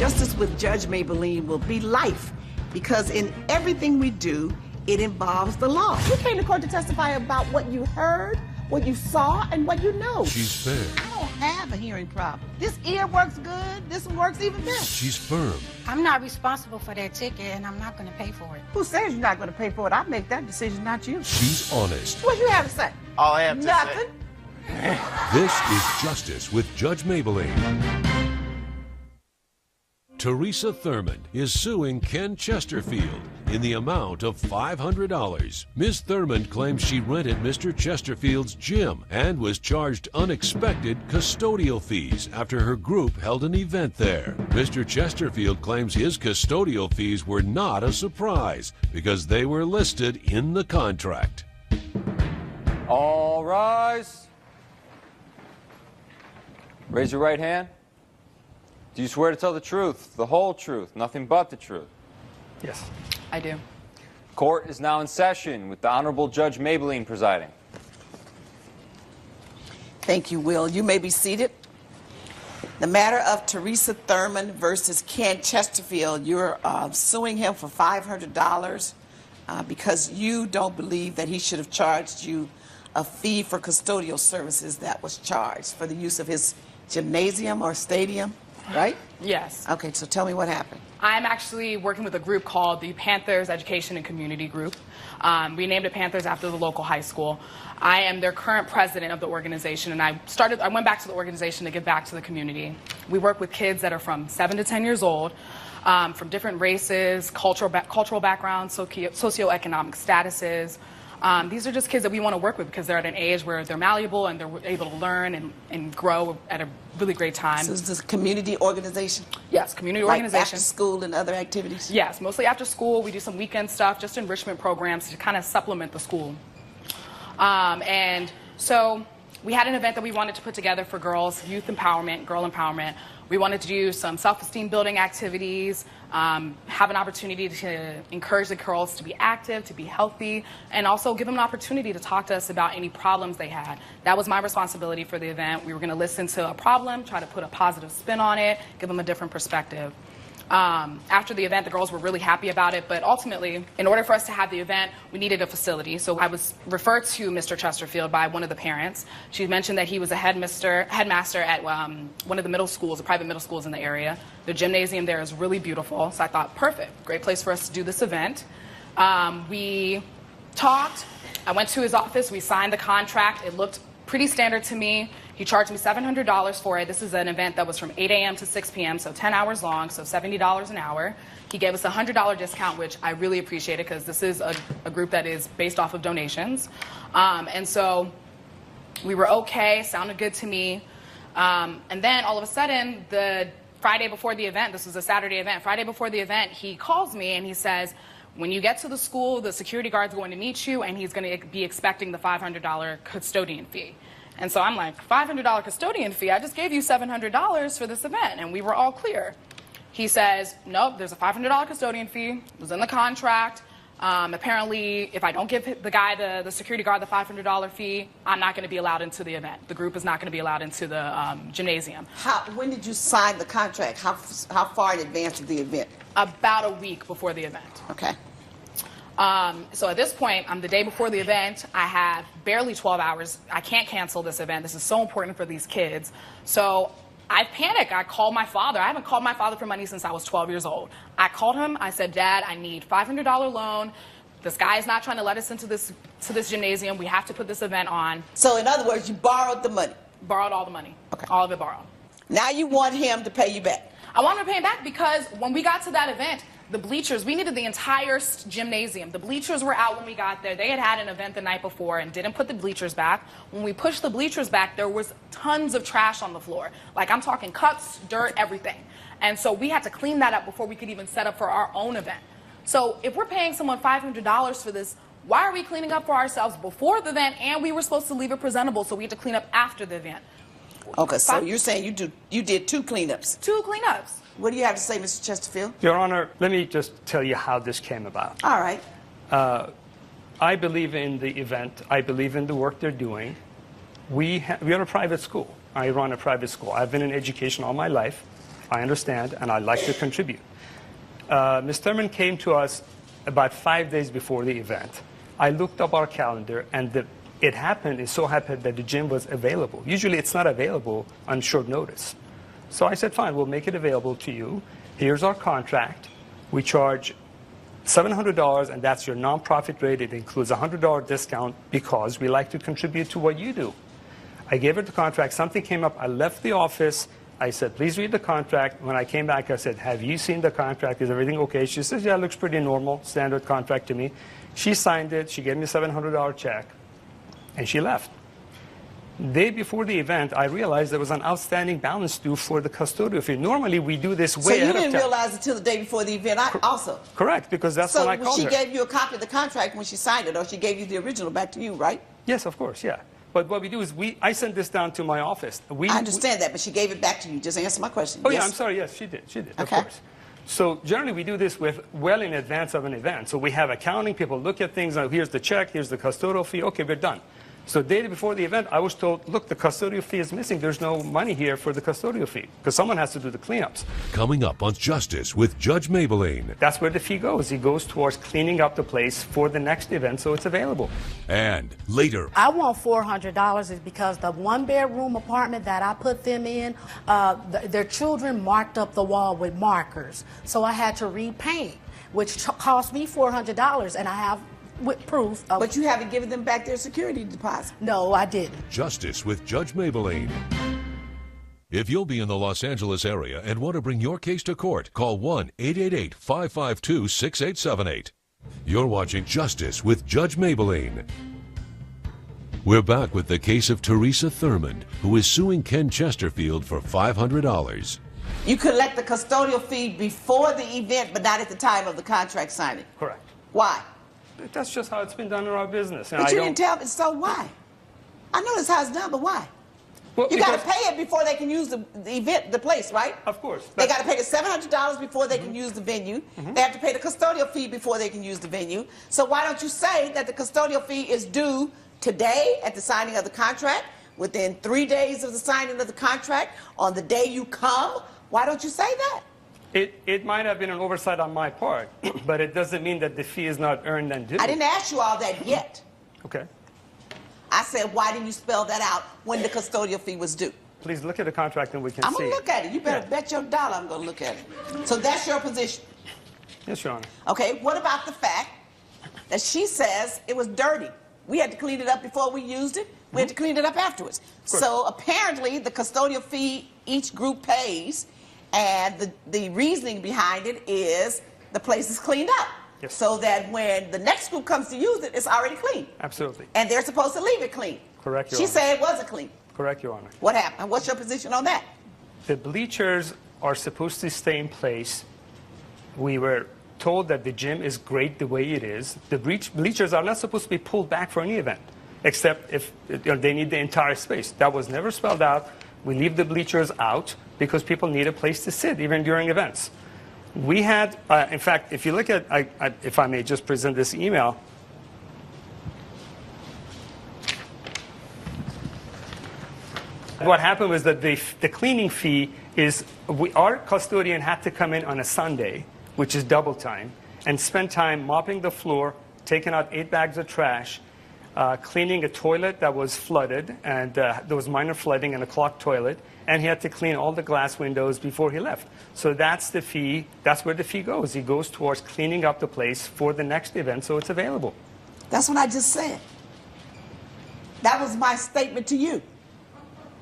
Justice with Judge Mablean will be life, because in everything we do, it involves the law. You came to court to testify about what you heard, what you saw, and what you know. She's fair. I don't have a hearing problem. This ear works good. This one works even better. She's firm. I'm not responsible for that ticket, and I'm not going to pay for it. Who says you're not going to pay for it? I make that decision, not you. She's honest. What you have to say? All I have to Nothing. say. This is Justice with Judge Mablean. Teresa Thurmond is suing Ken Chesterfield in the amount of $500. Ms. Thurmond claims she rented Mr. Chesterfield's gym and was charged unexpected custodial fees after her group held an event there. Mr. Chesterfield claims his custodial fees were not a surprise because they were listed in the contract. All rise. Raise your right hand. Do you swear to tell the truth, the whole truth, nothing but the truth? Yes. I do. Court is now in session with the Honorable Judge Mablean presiding. Thank you, Will. You may be seated. The matter of Teresa Thurmond versus Ken Chesterfield, you're suing him for $500 because you don't believe that he should have charged you a fee for custodial services that was charged for the use of his gymnasium or stadium, right? Yes. Okay, so tell me what happened. I'm actually working with a group called the Panthers Education and Community Group. We named it Panthers after the local high school. I am their current president of the organization, and I went back to the organization to give back to the community. We work with kids that are from 7 to 10 years old, from different races, cultural backgrounds, socioeconomic statuses. These are just kids that we want to work with because they're at an age where they're malleable and they're able to learn and grow at a really great time. So is this a community organization? Yes, community Like organization. after school and other activities? Yes, mostly after school. We do some weekend stuff, just enrichment programs to kind of supplement the school. And so we had an event that we wanted to put together for girls, youth empowerment, girl empowerment. We wanted to do some self-esteem building activities, have an opportunity to encourage the girls to be active, to be healthy, and also give them an opportunity to talk to us about any problems they had. That was my responsibility for the event. We were going to listen to a problem, try to put a positive spin on it, give them a different perspective. After the event, the girls were really happy about it, but ultimately, in order for us to have the event, we needed a facility. So I was referred to Mr. Chesterfield by one of the parents. She mentioned that he was a headmaster at one of the middle schools, the private middle schools in the area. The gymnasium there is really beautiful, so I thought, perfect, great place for us to do this event. We talked. I went to his office. We signed the contract. It looked pretty standard to me. He charged me $700 for it. This is an event that was from 8 a.m. to 6 p.m., so 10 hours long, so $70 an hour. He gave us a $100 discount, which I really appreciated because this is a group that is based off of donations. And so we were okay, sounded good to me. And then all of a sudden, the Friday before the event, this was a Saturday event, Friday before the event, he calls me and he says, when you get to the school, the security guard's going to meet you and he's going to be expecting the $500 custodian fee. And so I'm like, $500 custodian fee? I just gave you $700 for this event, and we were all clear. He says, nope, there's a $500 custodian fee. It was in the contract. Apparently, if I don't give the security guard the $500 fee, I'm not going to be allowed into the event. The group is not going to be allowed into the gymnasium. When did you sign the contract? How far in advance of the event? About a week before the event. Okay. So at this point, I'm the day before the event. I have barely 12 hours. I can't cancel this event. This is so important for these kids. So I panic. I called my father. I haven't called my father for money since I was 12 years old. I called him. I said, Dad, I need $500 loan. This guy is not trying to let us into this gymnasium. We have to put this event on. So in other words, you borrowed the money? Borrowed all the money. Okay. All of it borrowed. Now you want him to pay you back? I want him to pay him back because when we got to that event, the bleachers, we needed the entire gymnasium. The bleachers were out when we got there. They had an event the night before and didn't put the bleachers back. When we pushed the bleachers back, there was tons of trash on the floor. Like, I'm talking cups, dirt, everything. And so we had to clean that up before we could even set up for our own event. So if we're paying someone $500 for this, why are we cleaning up for ourselves before the event and we were supposed to leave it presentable so we had to clean up after the event? Okay, so you're saying you did 2 cleanups? 2 cleanups. What do you have to say, Mr. Chesterfield? Your Honor, let me just tell you how this came about. All right. I believe in the event. I believe in the work they're doing. We are a private school. I run a private school. I've been in education all my life. I understand, and I'd like to contribute. Ms. Thurman came to us about 5 days before the event. I looked up our calendar, and it so happened that the gym was available. Usually it's not available on short notice. So I said, fine, we'll make it available to you. Here's our contract. We charge $700, and that's your nonprofit rate. It includes a $100 discount because we like to contribute to what you do. I gave her the contract. Something came up. I left the office. I said, please read the contract. When I came back, I said, have you seen the contract? Is everything okay? She says, yeah, it looks pretty normal, standard contract to me. She signed it. She gave me a $700 check, and she left. The day before the event, I realized there was an outstanding balance due for the custodial fee. Normally, we do this way ahead of time. So you didn't realize it until the day before the event also? Correct, because that's when I called her. So she gave you a copy of the contract when she signed it, or she gave you the original back to you, right? Yes, of course, yeah. But what we do is I sent this down to my office. I understand that, but she gave it back to you. Just answer my question. Oh, yes. yeah, I'm sorry. Yes, she did. She did, Okay. Of course. So generally, we do this well in advance of an event. So we have accounting people look at things. Oh, here's the check. Here's the custodial fee. Okay, we're done. So the day before the event, I was told, look, the custodial fee is missing. There's no money here for the custodial fee because someone has to do the cleanups. Coming up on Justice with Judge Mablean. That's where the fee goes. It goes towards cleaning up the place for the next event so it's available. And later, I want $400 is because the one-bedroom apartment that I put them in, their children marked up the wall with markers. So I had to repaint, which cost me $400, and I have with proof of... But you haven't given them back their security deposit. No, I didn't. Justice with Judge Mablean. If you'll be in the Los Angeles area and want to bring your case to court, call 1-888-552-6878. You're watching Justice with Judge Mablean. We're back with the case of Teresa Thurmond, who is suing Ken Chesterfield for $500. You collect the custodial fee before the event, but not at the time of the contract signing. Correct. Why? That's just how it's been done in our business. But you didn't tell me, so why? I know that's how it's done, but why? Well, you got to pay it before they can use the event, the place, right? Of course. They got to pay the $700 before they can use the venue. They have to pay the custodial fee before they can use the venue. So why don't you say that the custodial fee is due today at the signing of the contract, within 3 days of the signing of the contract, on the day you come? Why don't you say that? It might have been an oversight on my part, but it doesn't mean that the fee is not earned and due. I didn't ask you all that yet. Okay. I said, why didn't you spell that out when the custodial fee was due? Please look at the contract and we can see. I'm going to look at it. You better bet your dollar I'm going to look at it. So that's your position. Yes, Your Honor. Okay, what about the fact that she says it was dirty? We had to clean it up before we used it. We had to clean it up afterwards. So apparently the custodial fee each group pays, and the reasoning behind it is the place is cleaned up. Yes. So that when the next group comes to use it, it's already clean. Absolutely. And they're supposed to leave it clean. Correct, Your She Honor. said it wasn't clean. Correct, Your Honor. What happened? What's your position on that? The bleachers are supposed to stay in place. We were told that the gym is great the way it is. The bleachers are not supposed to be pulled back for any event, except if they need the entire space. That was never spelled out. We leave the bleachers out because people need a place to sit, even during events. We had, in fact, if you look at, if I may just present this email. What happened was that the cleaning fee is, our custodian had to come in on a Sunday, which is double time, and spend time mopping the floor, taking out 8 bags of trash, cleaning a toilet that was flooded, and there was minor flooding in a clogged toilet, and he had to clean all the glass windows before he left. So that's the fee. That's where the fee goes. It goes towards cleaning up the place for the next event so it's available. That's what I just said. That was my statement to you.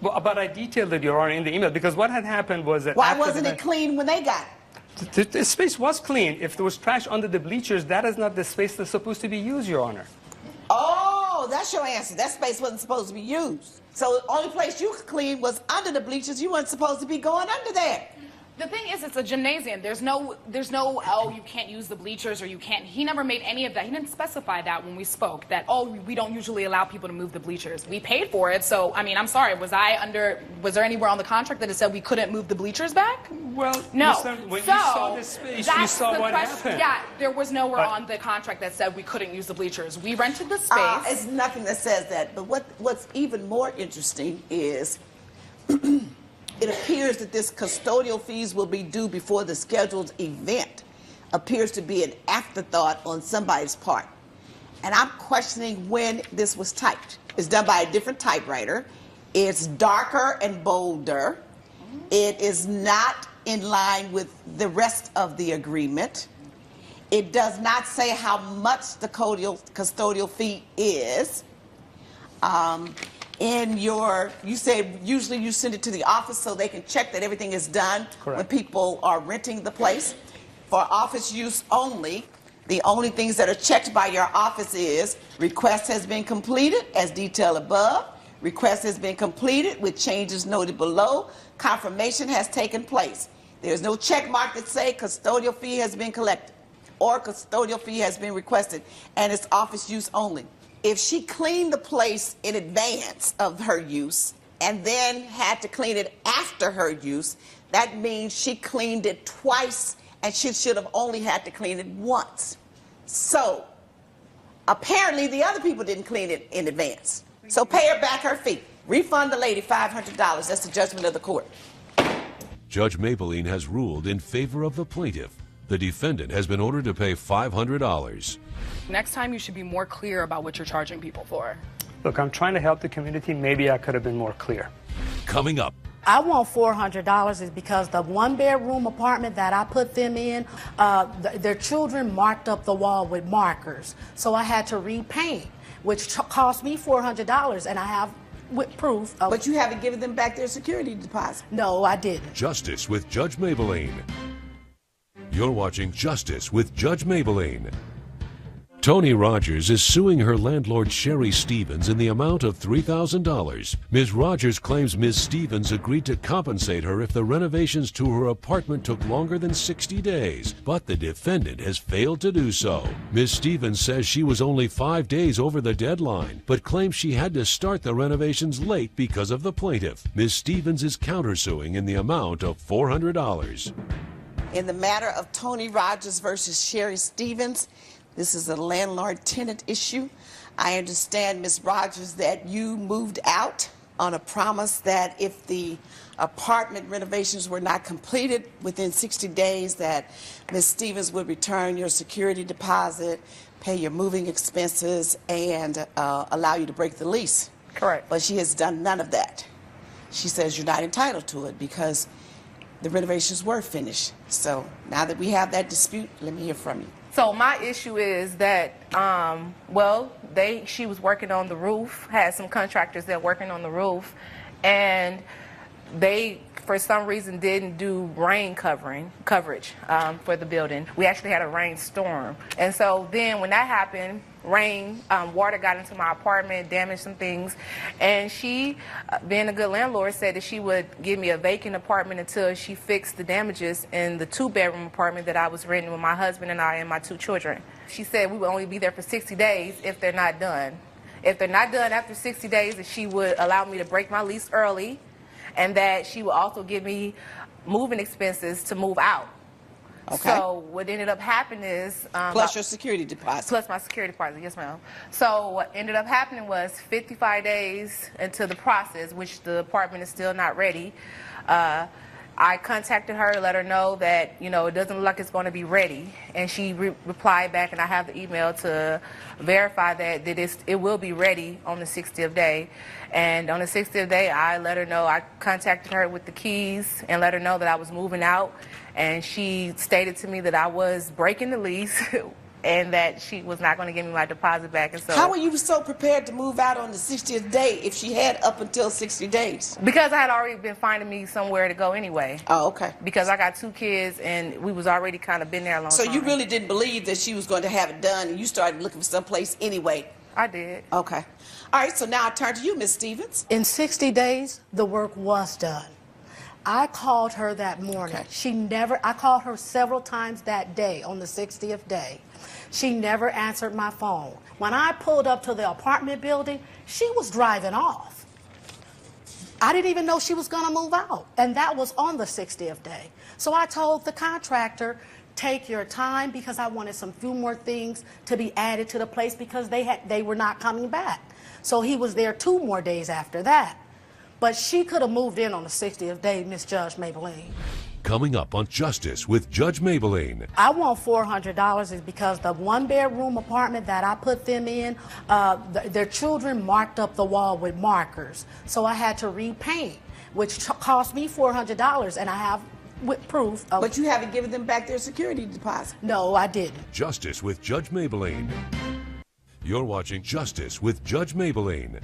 Well, but I detailed it, Your Honor, in the email, because what had happened was that Why after wasn't the it clean when they got it? The space was clean. If there was trash under the bleachers, that is not the space that's supposed to be used, Your Honor. Oh, that's your answer. That space wasn't supposed to be used. So the only place you could clean was under the bleachers. You weren't supposed to be going under there. The thing is, it's a gymnasium. There's no, oh, you can't use the bleachers or you can't. He never made any of that. He didn't specify that when we spoke, that, oh, we don't usually allow people to move the bleachers. We paid for it, so, I mean, I'm sorry, was there anywhere on the contract that it said we couldn't move the bleachers back? Well, No. When you saw this space, you saw what happened. Yeah, there was nowhere on the contract that said we couldn't use the bleachers. We rented the space. It's nothing that says that. But what's even more interesting is it appears that this custodial fees will be due before the scheduled event appears to be an afterthought on somebody's part. And I'm questioning when this was typed. It's done by a different typewriter. It's darker and bolder. It is not in line with the rest of the agreement. It does not say how much the custodial fee is. You say usually you send it to the office so they can check that everything is done. Correct. When people are renting the place. For office use only, the only things that are checked by your office is request has been completed as detailed above, request has been completed with changes noted below, confirmation has taken place. There's no check mark that say custodial fee has been collected or custodial fee has been requested, and it's office use only. If she cleaned the place in advance of her use and then had to clean it after her use, that means she cleaned it twice and she should have only had to clean it once. So apparently the other people didn't clean it in advance. So pay her back her fee. Refund the lady $500. That's the judgment of the court. Judge Mablean has ruled in favor of the plaintiff. The defendant has been ordered to pay $500. Next time, you should be more clear about what you're charging people for. Look, I'm trying to help the community. Maybe I could have been more clear. Coming up. I want $400 is because the one-bedroom apartment that I put them in, their children marked up the wall with markers. So I had to repaint, which cost me $400, and I have with proof. But you haven't given them back their security deposit. No, I didn't. Justice with Judge Mablean. You're watching Justice with Judge Mablean. Tony Rogers is suing her landlord Sherry Stevens in the amount of $3,000. Ms. Rogers claims Ms. Stevens agreed to compensate her if the renovations to her apartment took longer than 60 days, but the defendant has failed to do so. Ms. Stevens says she was only 5 days over the deadline, but claims she had to start the renovations late because of the plaintiff. Ms. Stevens is countersuing in the amount of $400. In the matter of Tony Rogers versus Sherry Stevens, this is a landlord-tenant issue. I understand, Ms. Rogers, that you moved out on a promise that if the apartment renovations were not completed within 60 days, that Ms. Stevens would return your security deposit, pay your moving expenses, and allow you to break the lease. Correct. But she has done none of that. She says you're not entitled to it because the renovations were finished. So now that we have that dispute, let me hear from you. So my issue is that, she was working on the roof, had some contractors that working on the roof, and they, for some reason, didn't do rain coverage for the building. We actually had a rainstorm. And so then when that happened, water got into my apartment, damaged some things, and she, being a good landlord, said that she would give me a vacant apartment until she fixed the damages in the 2-bedroom apartment that I was renting with my husband and I and my 2 children. She said we would only be there for 60 days if they're not done. If they're not done after 60 days, that she would allow me to break my lease early, and that she would also give me moving expenses to move out. Okay. So what ended up happening is... Plus your security deposit. Plus my security deposit, yes ma'am. So what ended up happening was 55 days into the process, which the apartment is still not ready, I contacted her to let her know that, it doesn't look like it's going to be ready. And she replied back, and I have the email to verify that it will be ready on the 60th day. And on the 60th day, I let her know, I contacted her with the keys and let her know that I was moving out. And she stated to me that I was breaking the lease and that she was not going to give me my deposit back. And so, how were you so prepared to move out on the 60th day if she had up until 60 days? Because I had already been finding me somewhere to go anyway. Oh, okay. Because I got 2 kids and we was already kind of been there a long time. So you really didn't believe that she was going to have it done, and you started looking for someplace anyway? I did. Okay. All right, so now I turn to you, Ms. Stevens. In 60 days, the work was done. I called her that morning. Okay. I called her several times that day on the 60th day. She never answered my phone. When I pulled up to the apartment building, she was driving off. I didn't even know she was going to move out, and that was on the 60th day. So I told the contractor, take your time, because I wanted some few more things to be added to the place because they were not coming back. So he was there 2 more days after that. But she could have moved in on the 60th day, Miss Judge Mablean. Coming up on Justice with Judge Mablean. I want $400 is because the one-bedroom apartment that I put them in, their children marked up the wall with markers. So I had to repaint, which cost me $400, and I have with proof of... But you haven't given them back their security deposit. No, I didn't. Justice with Judge Mablean. You're watching Justice with Judge Mablean.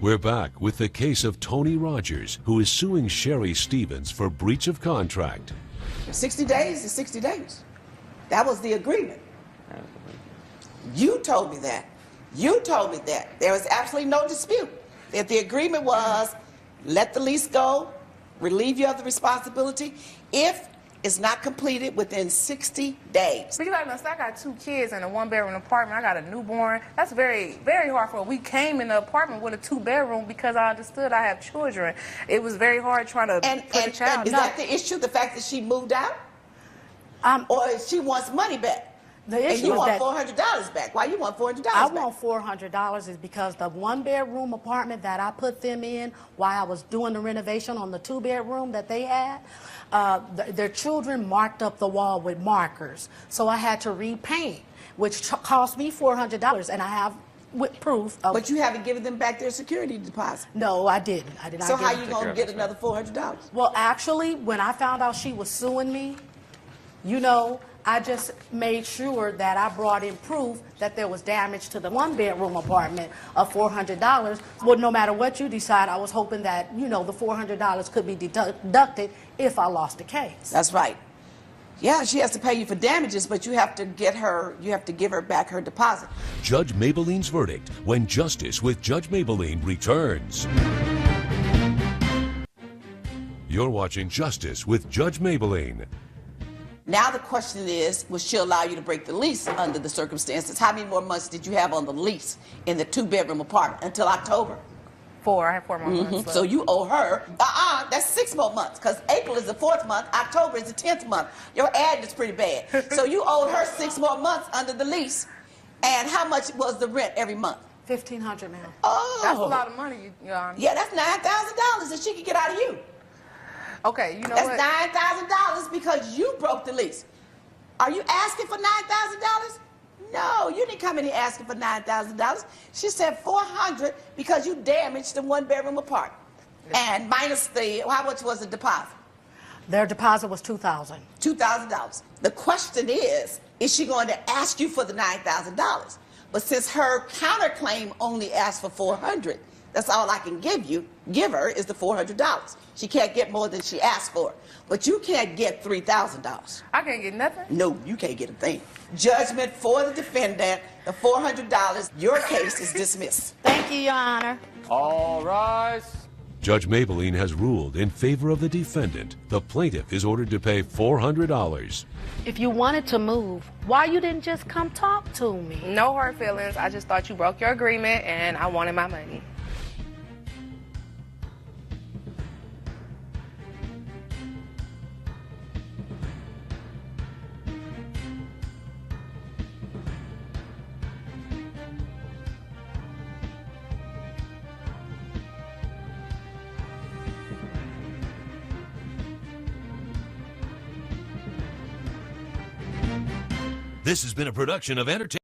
We're back with the case of Tony Rogers, who is suing Sherry Stevens for breach of contract. 60 days is 60 days. That was the agreement. You told me that. You told me that. There was absolutely no dispute that the agreement was let the lease go, relieve you of the responsibility if it's not completed within 60 days. But you gotta understand, I got 2 kids in a 1-bedroom apartment. I got a newborn. That's very, very hard for. We came in the apartment with a 2-bedroom because I understood I have children. It was very hard trying to put a child. And is that the issue, the fact that she moved out? Or she wants money back? The issue and you is want that $400 back. Why you want $400 back? I want $400 is because the one-bedroom apartment that I put them in while I was doing the renovation on the 2-bedroom that they had, their children marked up the wall with markers. So I had to repaint, which cost me $400, and I have with proof of... But you haven't given them back their security deposit. No, I didn't. I did not. So give how them. you going to get another $400? Well, actually, when I found out she was suing me, you know, I just made sure that I brought in proof that there was damage to the 1-bedroom apartment of $400. Well, no matter what you decide, I was hoping that, you know, the $400 could be deducted if I lost the case. That's right. Yeah, she has to pay you for damages, but you have to give her back her deposit. Judge Mablean's verdict when Justice with Judge Mablean returns. You're watching Justice with Judge Mablean. Now the question is, will she allow you to break the lease under the circumstances? How many more months did you have on the lease in the 2-bedroom apartment until October? 4. I have 4 more months left. So you owe her, that's 6 more months, because April is the 4th month, October is the 10th month. Your ad is pretty bad. So you owed her 6 more months under the lease. And how much was the rent every month? $1,500, ma'am. Oh. That's a lot of money, Your Honor. Yeah, that's $9,000 that she could get out of you. Okay, you know That's what? $9,000 because you broke the lease. Are you asking for $9,000? No, you didn't come in here asking for $9,000. She said $400 because you damaged the 1-bedroom apartment. And minus how much was the deposit? Their deposit was $2,000. $2,000. The question is she going to ask you for the $9,000? But since her counterclaim only asked for $400, that's all I can give her is the $400. She can't get more than she asked for. But you can't get $3,000. I can't get nothing? No, you can't get a thing. Judgment for the defendant, the $400, your case is dismissed. Thank you, Your Honor. All rise. Judge Mablean has ruled in favor of the defendant. The plaintiff is ordered to pay $400. If you wanted to move, why you didn't just come talk to me? No hard feelings. I just thought you broke your agreement and I wanted my money. This has been a production of Entertainment.